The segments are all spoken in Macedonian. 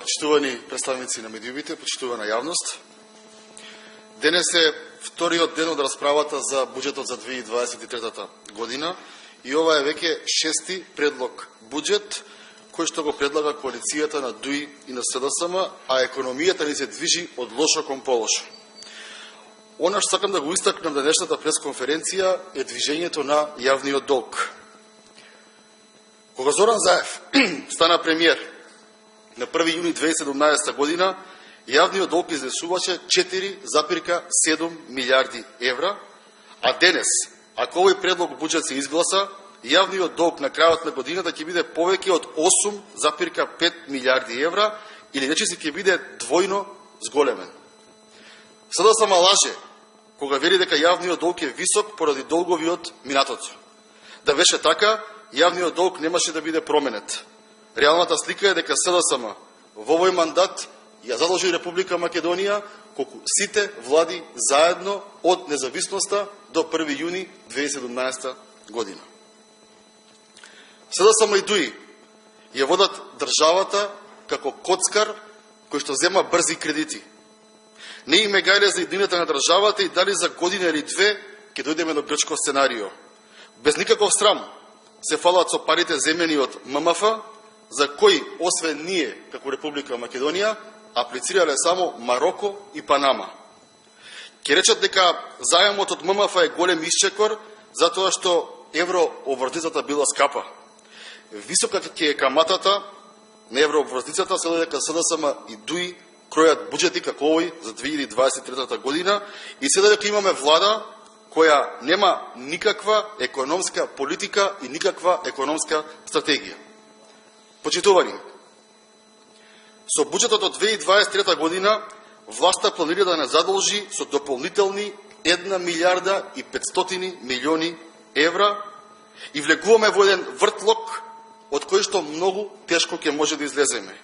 почитувани представници на медиумите, почитувана јавност. Денес е вториот ден од расправата за буџетот за 2023 година и ова е веќе шести предлог буџет кој што го предлага коалицијата на ДУИ и на СДСМ, а економијата ни се движи од лошо кон полошо. Она што сакам да го истакнам на денешната пресконференција е движењето на јавниот долг. Кога Зоран Заев стана премиер на 1. јуни 2017 година, јавниот долг изнесуваше 4,7 милиарди евра, а денес, ако овој предлог буџет се изгласа, јавниот долг на крајот на годината ќе биде повеќе од 8,5 милиарди евра, или речиси ќе биде двојно зголемен. СДСМ лаже кога вели дека јавниот долг е висок поради долгови од минатото. Да беше така, јавниот долг немаше да биде променет. Реалната слика е дека СДСМ во овој мандат ја задолжи Република Македонија колку сите влади заедно од независноста до 1. јуни 2017 година. СДСМ и ДУИ ја водат државата како коцкар кој што зема брзи кредити. Не им гајле за иднината на државата и дали за година или две ќе дојдеме до грчко сценарио. Без никаков срам се фалат со парите земени од ММФ, за кои, освен ние, како Република Македонија, аплицирале само Мароко и Панама. Ке речат дека заемот од ММФ е голем исчекор, затоа што еврообврзницата била скапа. Висока ќе е каматата на еврообврзницата, се дека СДСМ и ДУИ кројат буџети како овој за 2023 година и се дека имаме влада која нема никаква економска политика и никаква економска стратегија. Почитувани, со буџетот од 2023 година власта планира да не задолжи со дополнителни 1 милиарда и 500 милиони евра и влегуваме во еден вртлок од кој што многу тешко ќе може да излеземе.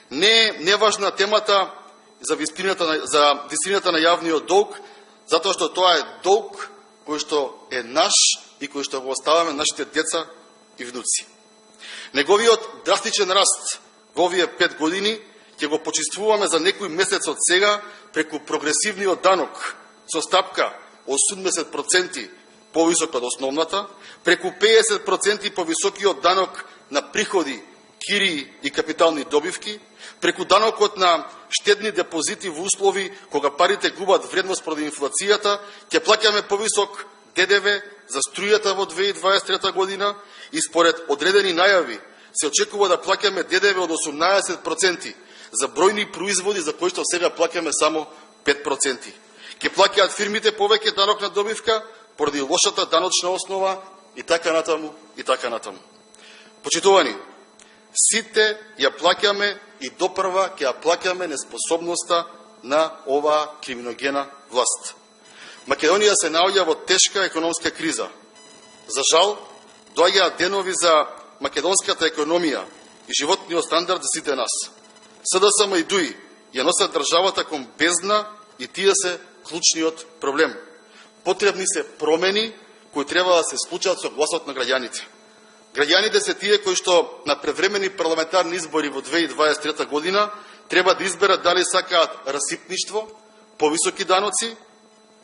Не е важна темата за висината на јавниот долг, затоа што тоа е долг кој што е наш и кој што го оставаме нашите деца и внуци. Неговиот драстичен раст во овие 5 години ќе го почиствуваме за некој месец од сега преку прогресивниот данок со стапка 80% повисок од основната, преку 50% повисокиот данок на приходи, кирии и капитални добивки, преку данокот на штедни депозити во услови кога парите губат вредност поради инфлацијата, ќе плаќаме повисок ДДВ за струјата во 2023 година и според одредени најави се очекува да плаќаме ДДВ од 18% за бројни производи за кои што сега плаќаме само 5%. Ќе плаќаат фирмите повеќе данок на добивка поради лошата даночна основа и така натаму и така натаму. Почитувани, сите ја плаќаме и допрва ќе ја плаќаме неспособноста на оваа криминогена власт. Македонија се наоѓа во тешка економска криза. За жал, доаѓаат денови за македонската економија и животниот стандард за сите нас. СДСМ и ДУИ ја носат државата кон бездна и тие се клучниот проблем. Потребни се промени кои треба да се случат со гласот на граѓаните. Граѓаните се тие кои што на превремени парламентарни избори во 2023 година треба да изберат дали сакаат расипништво, повисоки даноци,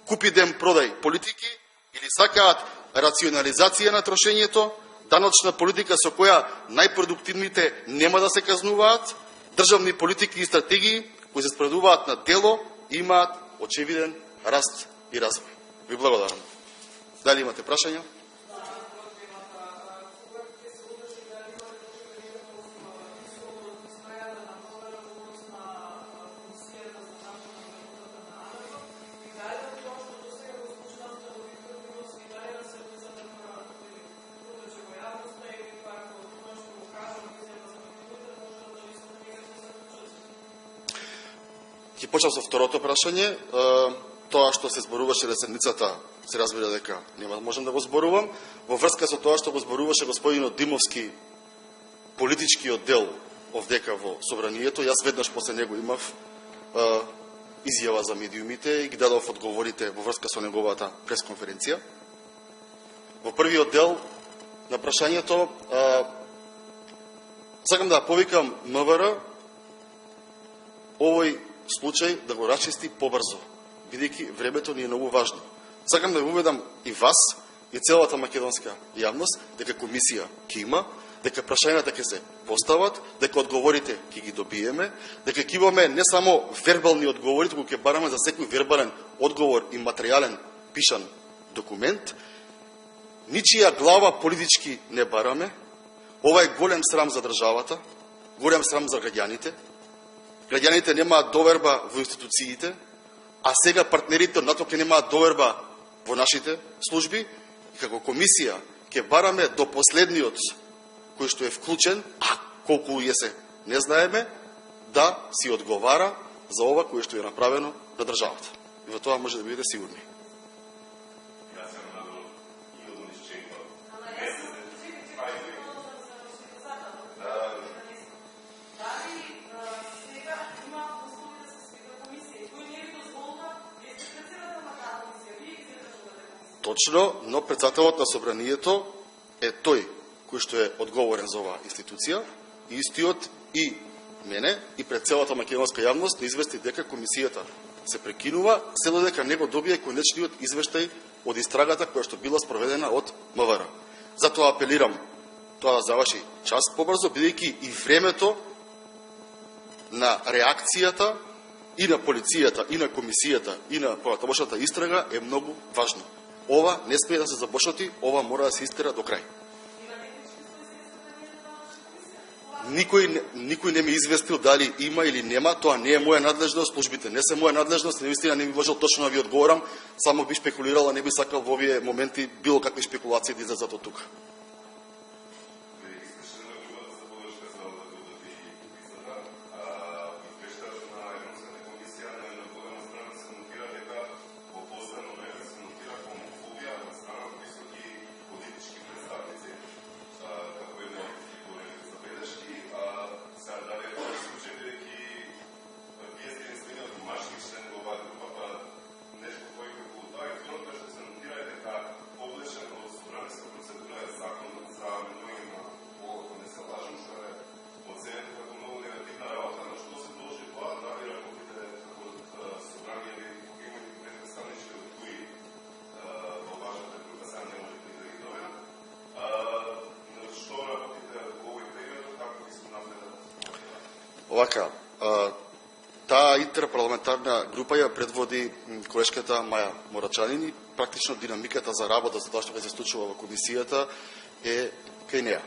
купи ден продај политики или сакаат рационализација на трошењето, даночна политика со која најпродуктивните нема да се казнуваат, државни политики и стратегии кои се спроведуваат на дело и имаат очевиден раст и развој. Ви благодарам. Дали имате прашања? Ќе почнам со второто прашање. Тоа што се зборуваше на седницата, се разбира дека нема можам да го зборувам. Во врска со тоа што го зборуваше господинот Димовски, политичкиот дел овдека во собранието, јас веднаш после него имав изјава за медиумите и ги дадов одговорите во врска со неговата пресконференција. Во првиот дел на прашањето сакам да повикам МВР овој случај да го расчисти побрзо, бидејќи времето ни е многу важно. Сакам да ви уведам и вас, и целата македонска јавност, дека комисија ќе има, дека прашањата ќе се постават, дека одговорите ќе ги добиеме, дека ќе имаме не само вербални одговори, туку ќе бараме за секој вербален одговор и материјален пишан документ. Ничија глава политички не бараме. Ова е голем срам за државата, голем срам за граѓаните. Граѓаните немаат доверба во институциите, а сега партнерите од НАТО ќе немаат доверба во нашите служби. И како комисија ќе бараме до последниот кој што е вклучен, а колку е се не знаеме, да си одговара за ова кој што е направено на државата. И во тоа може да бидете сигурни. Точно, но председателот на собранието е тој кој што е одговорен за оваа институција, и истиот и мене и пред целата македонска јавност да извести дека комисијата се прекинува, се додека него добие конечниот извештај од истрагата која што била спроведена од МВР. Затоа апелирам тоа да заврши час побрзо, бидејќи и времето на реакцијата и на полицијата, и на комисијата, и на понатамошната истрага е многу важно. Ова не смее да се започнати, ова мора да се истера до крај. Никој не ми известил дали има или нема, тоа не е моја надлежност, службите не се моја надлежност, наистина не би можел точно да ви одговорам, само би спекулирал, а не би сакал во овие моменти било какви спекулации да излезат од тука. Овака, таа интерпарламентарна група ја предводи колешката Маја Морачанин и практично динамиката за работа за тоа што се случува во комисијата е кај неа.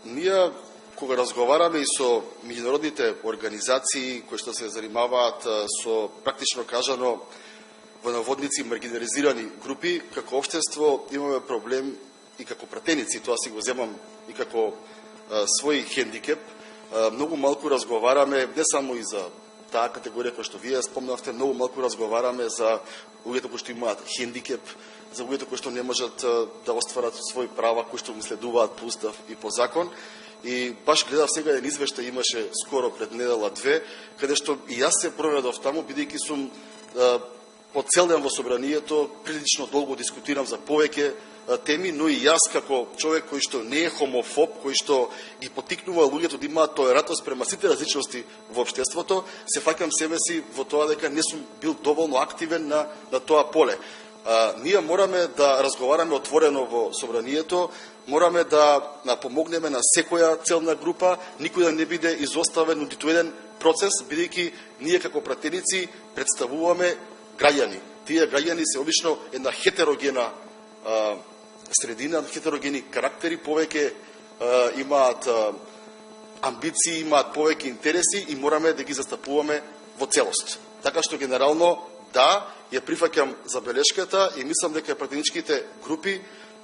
Ние, кога разговараме и со меѓународните организации кои што се занимаваат со практично кажано во наводници маргинализирани групи, како општество имаме проблем и како пратеници, тоа си го земам и како свој хендикеп. Многу малку разговараме, не само и за таа категорија која што вие спомнавте, многу малку разговараме за луѓето кои што имаат хендикеп, за луѓето кои што не можат да остварат своји права, кои што ги следуваат по устав и по закон. И баш гледав сега еден извештај имаше скоро пред недела-две, каде што и јас се проведов таму, бидејќи сум по цел ден во собранието, прилично долго дискутирам за повеќе теми, но и јас како човек кој што не е хомофоб, кој што ги потикнува луѓето да имаат толерантност према сите различности во општеството, се фаќам себе си во тоа дека не сум бил доволно активен на тоа поле. Ние мораме да разговараме отворено во собранието, мораме да помогнеме на секоја целна група, никој да не биде изоставен од ниту еден процес, бидејќи ние како пратеници представуваме граѓани. Тие граѓани се обично една хетерогена средина, хетерогени карактери, повеќе имаат амбиции, имаат повеќе интереси и мораме да ги застапуваме во целост. Така што генерално, да, ја прифаќам забелешката и мислам дека пратеничките групи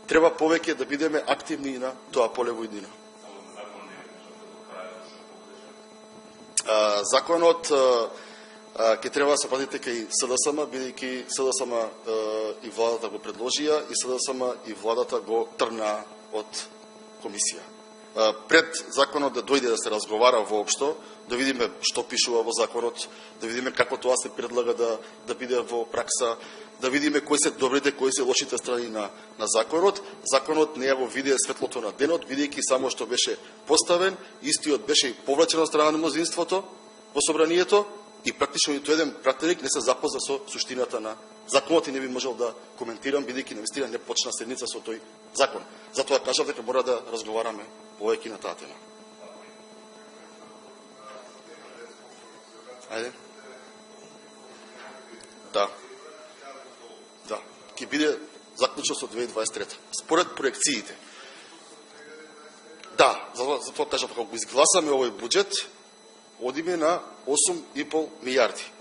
треба повеќе да бидеме активни на тоа поле во иднина. Законот ќе треба да се пратите кај СДСМ, бидејќи СДСМ и владата го предложија и СДСМ и владата го тргнаа од комисија. Пред законот да дојде да се разговара воопшто, да видиме што пишува во законот, да видиме како тоа се предлага да биде во пракса, да видиме кои се добрите, кои се лошите страни на законот. Законот не ја го виде светлото на денот, бидејќи само што беше поставен, истиот беше повлечен од страна на мнозинството, во собранието и практично ниту еден пратеник не се запозна со суштината на законот и не би можел да коментирам, бидејќи навистина не почна седница со тој закон. Затоа кажав дека мора да разговараме повеќе на таа тема. Ајде. Да. Да. Ке биде заклучно со 2023. Според проекциите. Да, затоа кажав, ако го изгласаме овој буџет, одиме на 8,5 милиарди.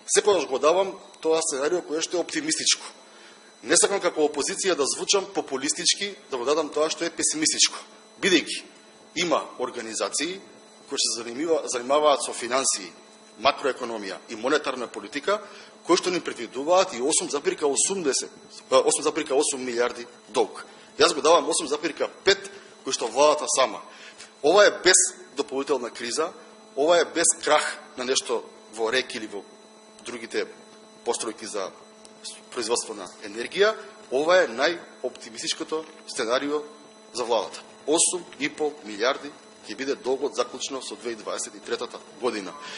Секогаш го давам тоа сценарио кое што е оптимистичко. Не сакам како опозиција да звучам популистички, да го дадам тоа што е песимистичко. Бидејќи има организации кои се занимаваат со финансии, макроекономија и монетарна политика, кои што ни предвидуваат и 8,8 милиарди долг. Јас го давам 8,5 кои што владата сама. Ова е без дополнителна криза, ова е без крах на нешто во РЕК или во другите постројки за производство на енергија, ова е најоптимистичкото сценарио за владата. 8,5 милиарди ќе биде долгот заклучно со 2023 година.